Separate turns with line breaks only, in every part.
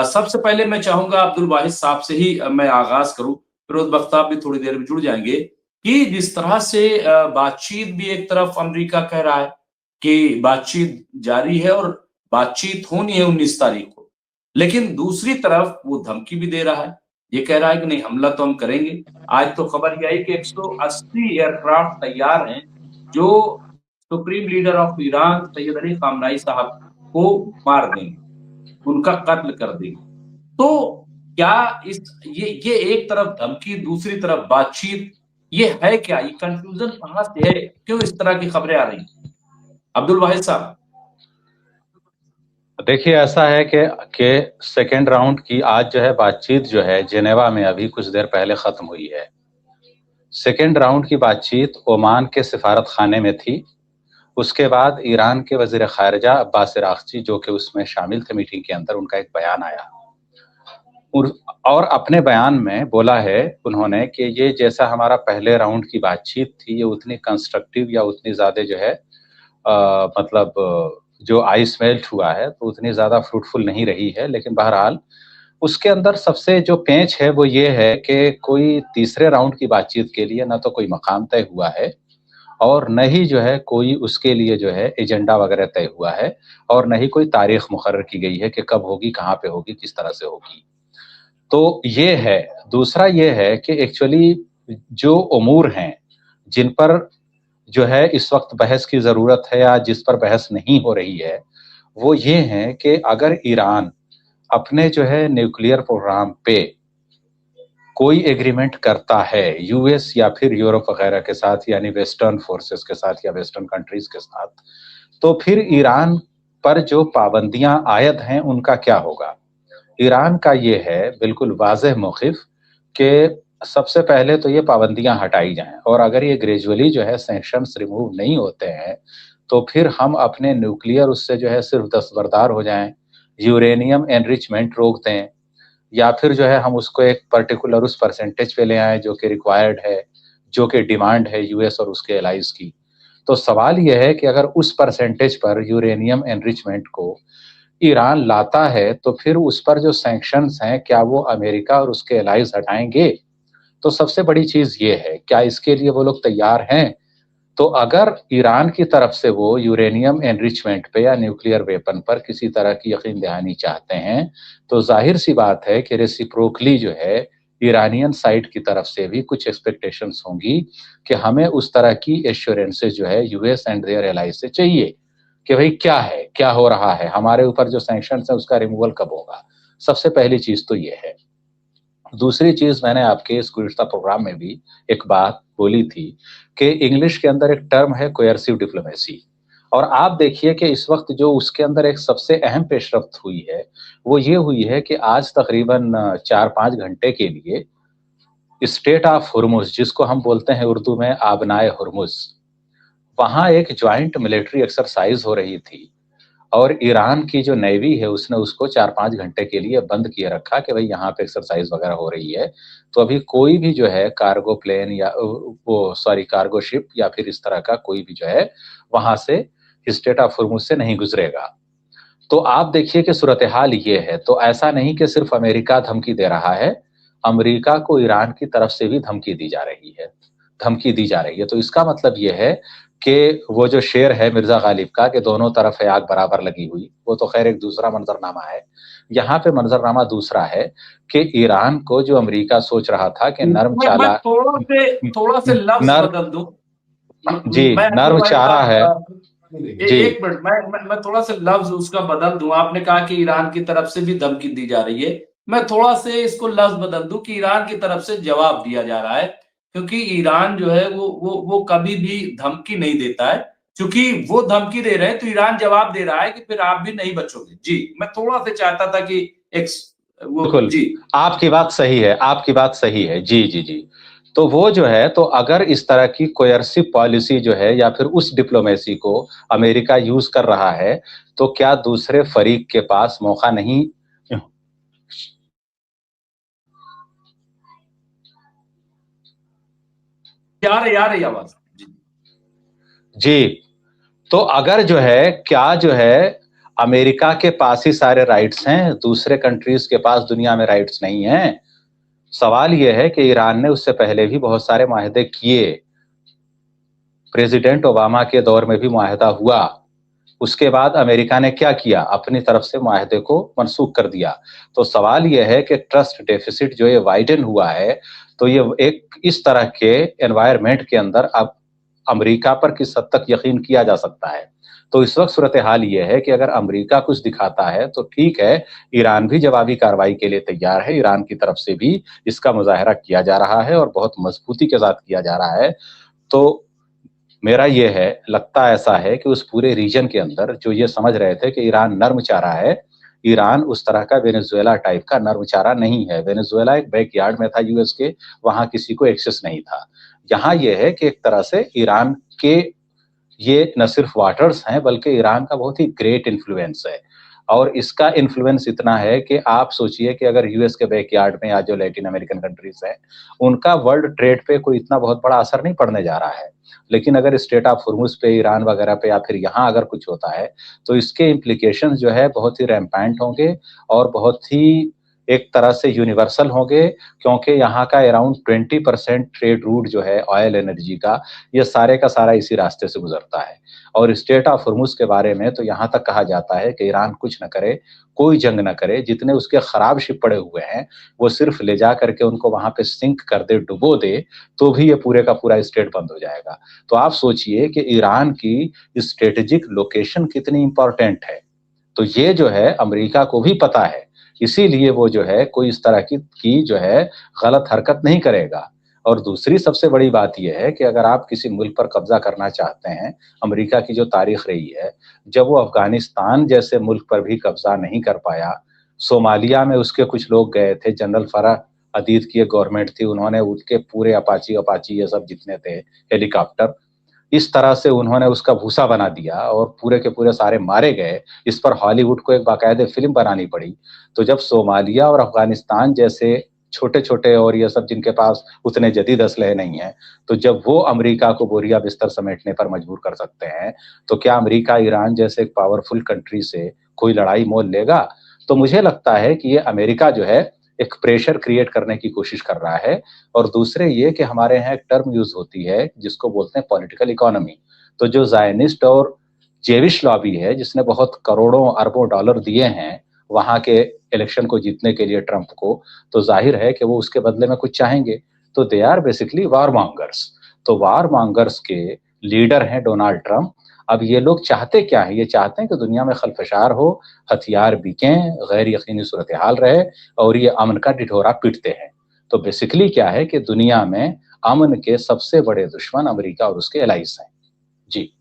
सबसे पहले मैं चाहूंगा अब्दुल वाहिद साहब से ही मैं आगाज करूं, फिरोज बख्ताब भी थोड़ी देर में जुड़ जाएंगे कि जिस तरह से बातचीत भी एक तरफ अमेरिका कह रहा है कि बातचीत जारी है और बातचीत होनी है 19 तारीख को, लेकिन दूसरी तरफ वो धमकी भी दे रहा है। ये कह रहा है कि नहीं, हमला तो हम करेंगे। आज तो खबर यह आई कि 180 एयरक्राफ्ट तैयार हैं जो supreme leader of Iran Syed Ali खामनाई साहब को मार देंगे, उनका कत्ल कर देंगे। तो क्या इस ये एक तरफ धमकी, दूसरी तरफ बातचीत, ये है क्या? ये कंफ्यूजन कहां से है? क्यों इस तरह की खबरें आ रही? अब्दुल वाहिद साहब।
देखिए, ऐसा है कि सेकेंड राउंड की आज जो है बातचीत जो है जेनेवा में अभी कुछ देर पहले खत्म हुई है। सेकेंड राउंड की बातचीत ओमान के सिफारत खाने में थी। उसके बाद ईरान के वजीर खारजा अब्बास अरागची जो कि उसमें शामिल थे मीटिंग के अंदर, उनका एक बयान आया और अपने बयान में बोला है उन्होंने कि ये जैसा हमारा पहले राउंड की बातचीत थी, ये उतनी कंस्ट्रक्टिव या उतनी ज़्यादा जो है मतलब जो आइस मेल्ट हुआ है तो उतनी ज़्यादा फ्रूटफुल नहीं रही है। लेकिन बहरहाल उसके अंदर सबसे जो पेंच है वो ये है कि कोई तीसरे राउंड की बातचीत के लिए न तो कोई मकाम तय हुआ है और न ही जो है कोई उसके लिए जो है एजेंडा वगैरह तय हुआ है और न ही कोई तारीख मुकर्रर की गई है कि कब होगी, कहाँ पे होगी, किस तरह से होगी। तो ये है। दूसरा ये है कि एक्चुअली जो उमूर हैं जिन पर जो है इस वक्त बहस की ज़रूरत है या जिस पर बहस नहीं हो रही है, वो ये हैं कि अगर ईरान अपने जो है न्यूक्लियर प्रोग्राम पे कोई एग्रीमेंट करता है यूएस या फिर यूरोप वगैरह के साथ, यानी वेस्टर्न फोर्सेस के साथ या वेस्टर्न कंट्रीज के साथ, तो फिर ईरान पर जो पाबंदियां आयद हैं उनका क्या होगा। ईरान का ये है बिल्कुल वाज़ेह मौक़िफ़ कि सबसे पहले तो ये पाबंदियां हटाई जाएं और अगर ये ग्रेजुअली जो है सैंक्शंस रिमूव नहीं होते हैं तो फिर हम अपने न्यूक्लियर उससे जो है सिर्फ दस्तबरदार हो जाएं, यूरेनियम एनरिचमेंट रोक दें या फिर जो है हम उसको एक पर्टिकुलर उस परसेंटेज पे ले आएं जो कि रिक्वायर्ड है, जो कि डिमांड है यूएस और उसके एलाइज की। तो सवाल यह है कि अगर उस परसेंटेज पर यूरेनियम एनरिचमेंट को ईरान लाता है तो फिर उस पर जो सैंक्शंस हैं क्या वो अमेरिका और उसके एलाइज हटाएंगे? तो सबसे बड़ी चीज ये है, क्या इसके लिए वो लोग तैयार हैं? तो अगर ईरान की तरफ से वो यूरेनियम एनरिचमेंट पे या न्यूक्लियर वेपन पर किसी तरह की यकीन दहानी चाहते हैं तो जाहिर सी बात है कि रेसिप्रोकली जो है ईरानियन साइड की तरफ से भी कुछ एक्सपेक्टेशंस होंगी कि हमें उस तरह की एश्योरेंसेज जो है यूएस एंड देयर एलाइज से चाहिए कि भाई क्या है, क्या हो रहा है, हमारे ऊपर जो सैंक्शंस है उसका रिमूवल कब होगा। सबसे पहली चीज तो ये है। दूसरी चीज, मैंने आपके इस गुज़िश्ता प्रोग्राम में भी एक बात बोली थी कि इंग्लिश के अंदर एक टर्म है कोयर्सिव डिप्लोमेसी, और आप देखिए कि इस वक्त जो उसके अंदर एक सबसे अहम पेशरफ्त हुई है वो ये हुई है कि आज तकरीबन 4-5 घंटे के लिए स्टेट ऑफ हुर्मुज़, जिसको हम बोलते हैं उर्दू में आबनाए हुर्मुज़, वहाँ एक ज्वाइंट मिलिट्री एक्सरसाइज हो रही थी और ईरान की जो नेवी है उसने उसको 4-5 घंटे के लिए बंद किए रखा कि भाई यहाँ पे एक्सरसाइज वगैरह हो रही है। तो अभी कोई भी जो है कार्गो प्लेन या वो सॉरी कार्गो शिप या फिर इस तरह का कोई भी जो है वहां से स्टेट ऑफ हुर्मुज़ से नहीं गुजरेगा। तो आप देखिए कि सूरत हाल ये है। तो ऐसा नहीं कि सिर्फ अमेरिका धमकी दे रहा है, अमेरिका को ईरान की तरफ से भी धमकी दी जा रही है, धमकी दी जा रही है। तो इसका मतलब ये है कि वो जो शेर है मिर्जा गालिब का कि दोनों तरफ है आग बराबर लगी हुई, वो तो खैर एक दूसरा मंजरनामा है। यहाँ पे मंजरनामा दूसरा है कि ईरान को जो अमेरिका सोच रहा था कि नर्म
मैं
चाला
थोड़ा से लफ्ज
नर
बदल दूं।
जी,
मैं अब्दुल
नर्म
वाहिद
चारा है।
साहब,
जी
एक मिनट, मैं थोड़ा सा लफ्ज उसका बदल दूं। आपने कहा कि ईरान की तरफ से भी धमकी दी जा रही है, मैं थोड़ा से इसको लफ्ज बदल दूं कि ईरान की तरफ से जवाब दिया जा रहा है, क्योंकि ईरान जो है वो कभी भी धमकी नहीं देता है। क्योंकि वो धमकी दे रहे हैं तो ईरान जवाब दे रहा है कि फिर आप भी नहीं बचोगे। जी, मैं थोड़ा सा चाहता था कि एक वो
बिल्कुल,
जी।
आपकी बात सही है, आपकी बात सही है। जी, जी, जी। तो वो जो है, तो अगर इस तरह की कोयर्सिव पॉलिसी जो है या फिर उस डिप्लोमेसी को अमेरिका यूज़ कर रहा है, तो क्या दूसरे फरीक के पास मौका नहीं।
आ रही आवाज जी।
जी, तो अगर जो है क्या जो है अमेरिका के पास ही सारे राइट्स हैं, दूसरे कंट्रीज के पास दुनिया में राइट्स नहीं हैं। सवाल यह है कि ईरान ने उससे पहले भी बहुत सारे माहदे किए, प्रेसिडेंट ओबामा के दौर में भी मुआहदा हुआ। उसके बाद अमेरिका ने क्या किया, अपनी तरफ से मुआहदे को मनसूख कर दिया। तो सवाल यह है कि ट्रस्ट डेफिसिट जो ये वाइडन हुआ है, तो ये एक इस तरह के एनवायरनमेंट के अंदर अब अमेरिका पर किस हद तक यकीन किया जा सकता है। तो इस वक्त सूरत हाल ये है कि अगर अमेरिका कुछ दिखाता है तो ठीक है, ईरान भी जवाबी कार्रवाई के लिए तैयार है, ईरान की तरफ से भी इसका मुजाहरा किया जा रहा है और बहुत मजबूती के साथ किया जा रहा है। तो मेरा ये है, लगता ऐसा है कि उस पूरे रीजन के अंदर जो ये समझ रहे थे कि ईरान नर्म चारा है, ईरान उस तरह का वेनेजुएला टाइप का नर्म चारा नहीं है। वेनेजुएला एक बैकयार्ड में था यूएस के, वहां किसी को एक्सेस नहीं था। यहाँ ये है कि एक तरह से ईरान के ये न सिर्फ वाटर्स हैं बल्कि ईरान का बहुत ही ग्रेट इन्फ्लुएंस है। और इसका इन्फ्लुएंस इतना है कि आप सोचिए कि अगर यूएस के बैकयार्ड में या जो लैटिन अमेरिकन कंट्रीज हैं, उनका वर्ल्ड ट्रेड पे कोई इतना बहुत बड़ा असर नहीं पड़ने जा रहा है। लेकिन अगर स्ट्रेट ऑफ हुर्मुज पे, ईरान वगैरह पे या फिर यहाँ अगर कुछ होता है, तो इसके इम्प्लीकेशंस जो है बहुत ही रैम्पेंट होंगे और बहुत ही एक तरह से यूनिवर्सल होंगे, क्योंकि यहाँ का अराउंड 20% ट्रेड रूट जो है ऑयल एनर्जी का, ये सारे का सारा इसी रास्ते से गुजरता है। और स्ट्रेट ऑफ हुर्मुज के बारे में तो यहाँ तक कहा जाता है कि ईरान कुछ न करे, कोई जंग न करे, जितने उसके खराब शिप पड़े हुए हैं वो सिर्फ ले जा करके उनको वहां पे सिंक कर दे, डुबो दे, तो भी ये पूरे का पूरा स्ट्रेट बंद हो जाएगा। तो आप सोचिए कि ईरान की स्ट्रेटेजिक लोकेशन कितनी इंपॉर्टेंट है। तो ये जो है अमेरिका को भी पता है, इसीलिए वो जो है कोई इस तरह की जो है गलत हरकत नहीं करेगा। और दूसरी सबसे बड़ी बात यह है कि अगर आप किसी मुल्क पर कब्जा करना चाहते हैं, अमेरिका की जो तारीख रही है, जब वो अफगानिस्तान जैसे मुल्क पर भी कब्जा नहीं कर पाया, सोमालिया में उसके कुछ लोग गए थे, जनरल फराह अदीद की एक गवर्नमेंट थी, उन्होंने उसके पूरे अपाची अपाची ये सब जितने थे हेलीकॉप्टर, इस तरह से उन्होंने उसका भूसा बना दिया और पूरे के पूरे सारे मारे गए। इस पर हॉलीवुड को एक बाकायदे फिल्म बनानी पड़ी। तो जब सोमालिया और अफगानिस्तान जैसे छोटे-छोटे और ये सब जिनके पास उतने जदीद असलहे नहीं हैं, तो जब वो अमेरिका को बोरिया बिस्तर समेटने पर मजबूर कर सकते हैं, तो क्या अमेरिका ईरान जैसे एक पावरफुल कंट्री से कोई लड़ाई मोल लेगा? तो मुझे लगता है कि ये अमेरिका जो है एक प्रेशर क्रिएट करने की कोशिश कर रहा है। और दूसरे ये कि हमारे यहाँ एक टर्म यूज होती है जिसको बोलते हैं पॉलिटिकल इकोनॉमी। तो जो जायनिस्ट और जेविश लॉबी है, जिसने बहुत करोड़ों अरबों डॉलर दिए हैं वहां के इलेक्शन को जीतने के लिए ट्रंप को, तो जाहिर है कि वो उसके बदले में कुछ चाहेंगे। तो they are basically warmongers. तो वार मॉन्गर्स के लीडर हैं डोनाल्ड ट्रंप। अब ये लोग चाहते क्या है, ये चाहते हैं कि दुनिया में खलफशार हो, हथियार बिकें, गैर यकीनी सूरत हाल रहे और ये अमन का ढिढोरा पीटते हैं। तो बेसिकली क्या है कि दुनिया में अमन के सबसे बड़े दुश्मन अमेरिका और उसके एलाइज हैं। जी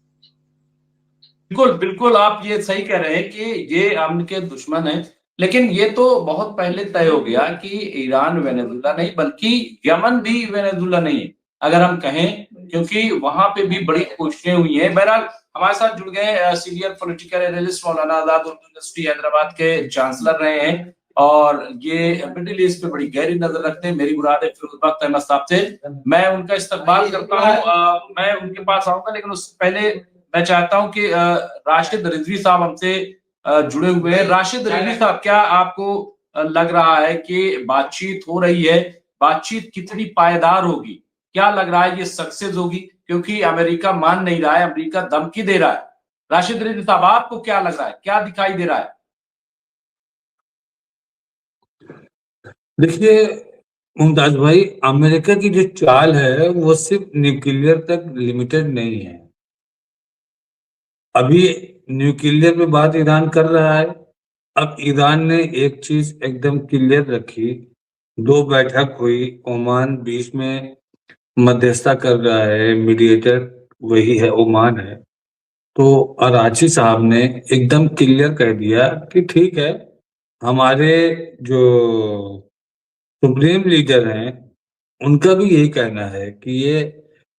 बिल्कुल, बिल्कुल, आप ये सही कह रहे हैं कि ये अमन के दुश्मन हैं, लेकिन ये तो बहुत पहले तय हो गया कि ईरान वेनेजुला नहीं बल्कि यमन भी वेनेजुला नहीं है, अगर हम कहें, क्योंकि वहाँ पे भी बड़ी कोशिशें हुई हैं। बहरहाल हमारे साथ जुड़ गए senior political analyst Maulana Azad Urdu university Hyderabad के चांसलर रहे हैं और ये मिडिल ईस्ट पे बड़ी गहरी नज़र रखते हैं। मेरी मुराद है फिरोज बख्त अहमद साहब से मैं उनका इस्तकबाल करता हूँ। मैं उनके पास आऊँगा, लेकिन उससे पहले मैं चाहता हूं कि राशिद रिजवी साहब हमसे जुड़े हुए हैं। राशिद रिजवी साहब, क्या आपको लग रहा है कि बातचीत हो रही है, बातचीत कितनी पायदार होगी? क्या लग रहा है ये सक्सेस होगी? क्योंकि अमेरिका मान नहीं रहा है, अमेरिका धमकी दे रहा है। राशिद रिजवी साहब, आपको क्या लग रहा है, क्या दिखाई दे रहा है?
देखिए मुमताज भाई, अमेरिका की जो चाल है वो सिर्फ न्यूक्लियर तक लिमिटेड नहीं है। अभी न्यूक्लियर पे बात ईरान कर रहा है। अब ईरान ने एक चीज एकदम क्लियर रखी, 2 बैठक हुई, ओमान बीच में मध्यस्थता कर रहा है, मीडिएटर वही है, ओमान है। तो अराची साहब ने एकदम क्लियर कह दिया कि ठीक है, हमारे जो सुप्रीम लीडर हैं उनका भी यही कहना है कि ये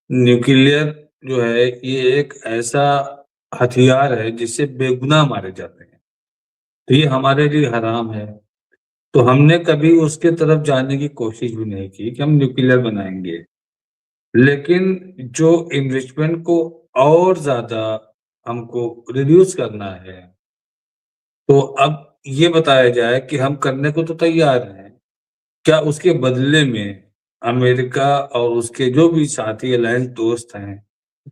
न्यूक्लियर जो है ये एक ऐसा हथियार है जिससे बेगुनाह मारे जाते हैं, तो ये हमारे लिए हराम है। तो हमने कभी उसके तरफ जाने की कोशिश भी नहीं की कि हम न्यूक्लियर बनाएंगे, लेकिन जो इन्वेस्टमेंट को और ज्यादा हमको रिड्यूस करना है, तो अब ये बताया जाए कि हम करने को तो तैयार हैं, क्या उसके बदले में अमेरिका और उसके जो भी साथी अलायंस दोस्त हैं,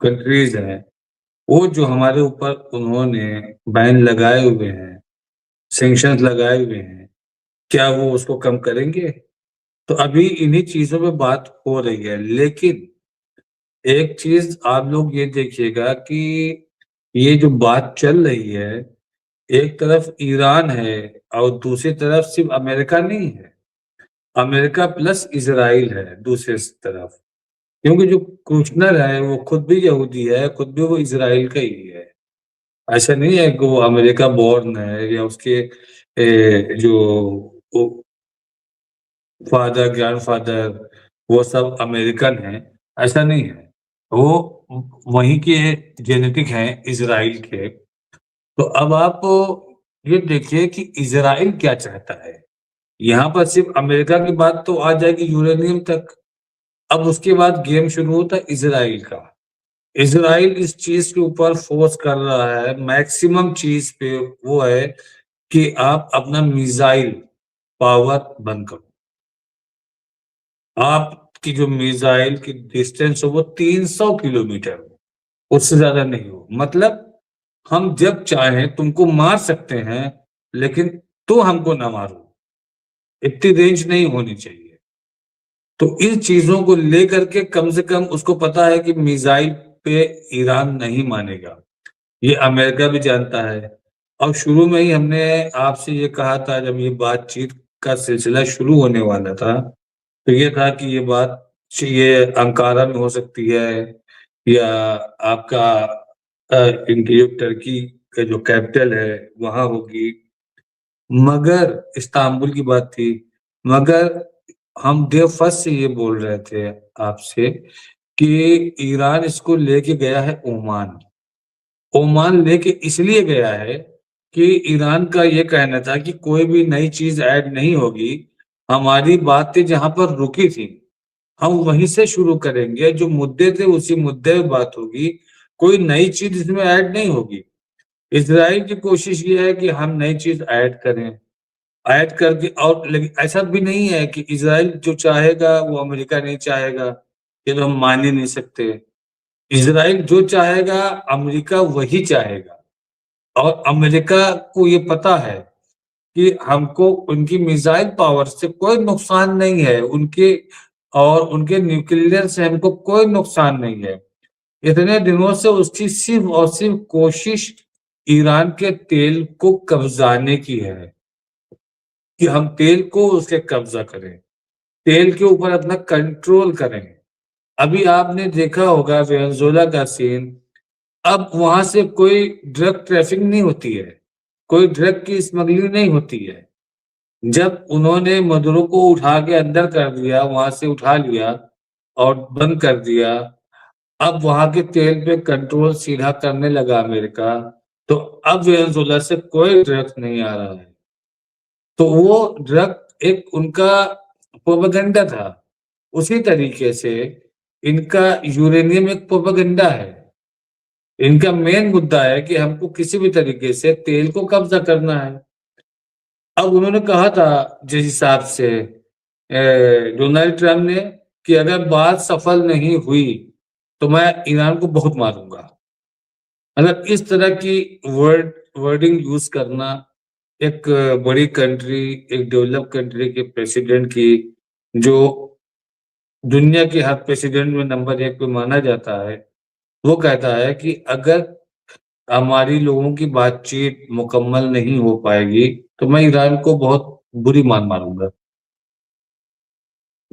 कंट्रीज हैं, वो जो हमारे ऊपर उन्होंने बैन लगाए हुए हैं, सैंक्शंस लगाए हुए हैं, क्या वो उसको कम करेंगे? तो अभी इन्हीं चीजों पे बात हो रही है। लेकिन एक चीज आप लोग ये देखिएगा कि ये जो बात चल रही है, एक तरफ ईरान है और दूसरी तरफ सिर्फ अमेरिका नहीं है, अमेरिका प्लस इजराइल है दूसरे तरफ। क्योंकि जो कुशनर है वो खुद भी यहूदी है, खुद भी वो इजराइल का ही है। ऐसा नहीं है कि वो अमेरिका बोर्न है या उसके जो फादर ग्रैंडफादर वो सब अमेरिकन हैं, ऐसा नहीं है। वो वहीं के जेनेटिक हैं इजराइल के। तो अब आप ये देखिए कि इजराइल क्या चाहता है। यहाँ पर सिर्फ अमेरिका की बात तो आ जाएगी यूरेनियम तक, अब उसके बाद गेम शुरू होता है इजराइल का। इजराइल इस चीज के ऊपर फोर्स कर रहा है, मैक्सिमम चीज पे वो है कि आप अपना मिसाइल पावर बंद करो। आपकी जो मिसाइल की डिस्टेंस हो वो 300 किलोमीटर हो, उससे ज्यादा नहीं हो। मतलब हम जब चाहें तुमको मार सकते हैं, लेकिन तू हमको ना मारो, इतनी रेंज नहीं होनी चाहिए। तो इन चीजों को लेकर के कम से कम उसको पता है कि मिसाइल पे ईरान नहीं मानेगा, ये अमेरिका भी जानता है। और शुरू में ही हमने आपसे ये कहा था, जब ये बातचीत का सिलसिला शुरू होने वाला था, तो ये था कि ये बात ये अंकारा में हो सकती है या आपका इनकी जो टर्की का जो कैपिटल है वहां होगी, मगर इस्तांबुल की बात थी। मगर हम डे फर्स्ट से ये बोल रहे थे आपसे कि ईरान इसको लेके गया है ओमान। ओमान लेके इसलिए गया है कि ईरान का ये कहना था कि कोई भी नई चीज ऐड नहीं होगी, हमारी बातें जहां पर रुकी थी हम वहीं से शुरू करेंगे, जो मुद्दे थे उसी मुद्दे पे बात होगी, कोई नई चीज इसमें ऐड नहीं होगी। इसराइल की कोशिश ये है कि हम नई चीज ऐड करें, ऐड करके। और लेकिन ऐसा भी नहीं है कि इसराइल जो चाहेगा वो अमेरिका नहीं चाहेगा, ये तो हम मान ही नहीं सकते। इसराइल जो चाहेगा अमेरिका वही चाहेगा, और अमेरिका को ये पता है कि हमको उनकी मिसाइल पावर से कोई नुकसान नहीं है, उनके और उनके न्यूक्लियर से हमको कोई नुकसान नहीं है। इतने दिनों से उसकी सिर्फ और सिर्फ कोशिश ईरान के तेल को कब्जाने की है कि हम तेल को उसके कब्जा करें, तेल के ऊपर अपना कंट्रोल करें। अभी आपने देखा होगा वेनेजुएला का सीन, अब वहां से कोई ड्रग ट्रैफिक नहीं होती है, कोई ड्रग की स्मगलिंग नहीं होती है। जब उन्होंने मदुरो को उठा के अंदर कर दिया, वहां से उठा लिया और बंद कर दिया, अब वहां के तेल पे कंट्रोल सीधा करने लगा अमेरिका, तो अब वेनेजुएला से कोई ड्रग्स नहीं आ रहा है। तो वो ड्रग एक उनका प्रोपेगेंडा था। उसी तरीके से इनका यूरेनियम एक प्रोपेगेंडा है। इनका मेन मुद्दा है कि हमको किसी भी तरीके से तेल को कब्जा करना है। अब उन्होंने कहा था जिस हिसाब से डोनाल्ड ट्रम्प ने कि अगर बात सफल नहीं हुई तो मैं ईरान को बहुत मारूंगा। मतलब इस तरह की वर्डिंग यूज करना एक बड़ी कंट्री, एक डेवलप कंट्री के प्रेसिडेंट की, जो दुनिया के हर प्रेसिडेंट में नंबर 1 पे माना जाता है, वो कहता है कि अगर हमारी लोगों की बातचीत मुकम्मल नहीं हो पाएगी तो मैं ईरान को बहुत बुरी मान मारूंगा।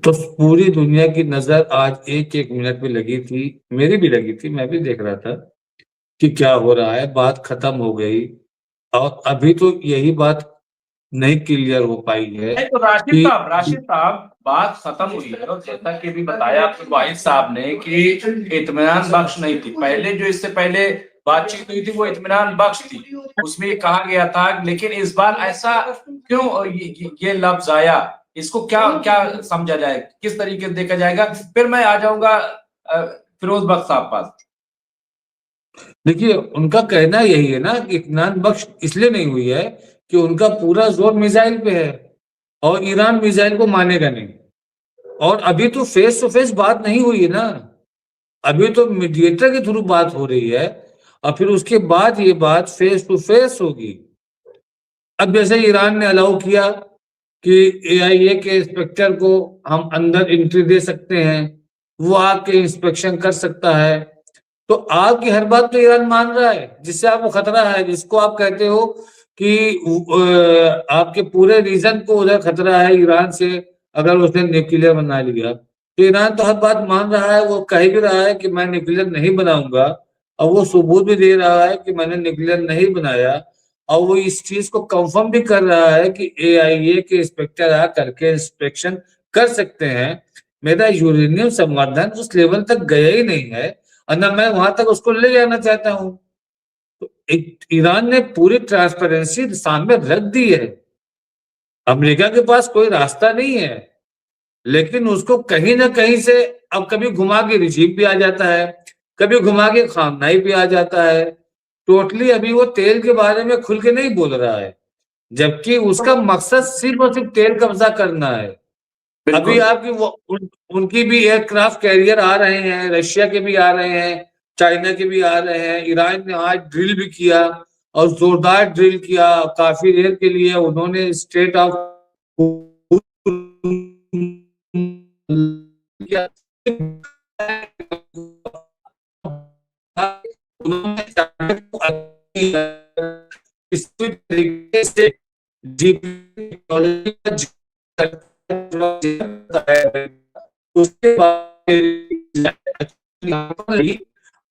तो पूरी दुनिया की नजर आज एक एक मिनट पे लगी थी, मेरी भी लगी थी, मैं भी देख रहा था कि क्या हो रहा है। बात खत्म हो गई और अभी तो यही बात नहीं क्लियर हो पाई है
नहीं, तो
कि
राशिद साहब बात खत्म हुई है, और जैसा कि भी बताया आपके वाहिद साहब ने कि इत्मीनान बख्श नहीं थी। पहले जो इससे पहले बातचीत हुई थी वो इत्मीनान बख्श थी, उसमें ये कहा गया था। लेकिन इस बार ऐसा क्यों ये लफ्ज आया, इसको क्या क्या समझा जाए, किस तरीके से देखा जाएगा? फिर मैं आ जाऊंगा फिरोज बख्श साहब पास।
देखिए, उनका कहना यही है ना कि इत्मीनान बख्श इसलिए नहीं हुई है कि उनका पूरा जोर मिसाइल पे है और ईरान मिसाइल को मानेगा नहीं। और अभी तो फेस टू फेस बात नहीं हुई है ना, अभी तो मीडिएटर के थ्रू बात हो रही है और फिर उसके बाद ये बात फेस टू फेस होगी। अब जैसे ईरान ने अलाउ किया कि AIA के इंस्पेक्टर को हम अंदर एंट्री दे सकते हैं, वो आके इंस्पेक्शन कर सकता है, तो आपकी हर बात तो ईरान मान रहा है, जिससे आपको खतरा है, जिसको आप कहते हो कि आपके पूरे रीजन को उधर खतरा है ईरान से अगर उसने न्यूक्लियर बना लिया। तो ईरान तो हर बात मान रहा है, वो कह भी रहा है कि मैं न्यूक्लियर नहीं बनाऊंगा और वो सबूत भी दे रहा है कि मैंने न्यूक्लियर नहीं बनाया और वो इस चीज को कंफर्म भी कर रहा है कि AIA के इंस्पेक्टर आ करके इंस्पेक्शन कर सकते हैं। मेरा यूरेनियम संवर्धन उस लेवल तक गया ही नहीं है और न मैं वहां तक उसको ले जाना चाहता हूं। तो ईरान ने पूरी ट्रांसपेरेंसी सामने रख दी है। अमेरिका के पास कोई रास्ता नहीं है, लेकिन उसको कहीं ना कहीं से अब कभी घुमा के रिजीव भी आ जाता है, कभी घुमा के खामनाई भी आ जाता है। टोटली अभी वो तेल के बारे में खुल के नहीं बोल रहा है, जबकि उसका मकसद सिर्फ और सिर्फ तेल कब्जा करना है। अभी आपकी उनकी भी एयरक्राफ्ट कैरियर आ रहे हैं, रशिया के भी आ रहे हैं, चाइना के भी आ रहे हैं। ईरान ने आज ड्रिल भी किया और जोरदार ड्रिल किया, काफी देर के लिए उन्होंने स्टेट ऑफ इसी तरीके से उसके बाद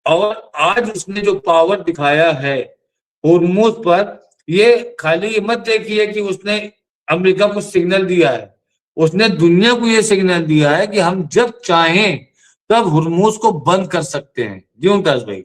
और आज उसने जो पावर दिखाया है होर्मुज पर, ये खाली ये मत देखिए कि उसने अमेरिका को सिग्नल दिया है, उसने दुनिया को ये सिग्नल दिया है कि हम जब चाहें तब होर्मुज को बंद कर सकते हैं। जी मुमताज भाई।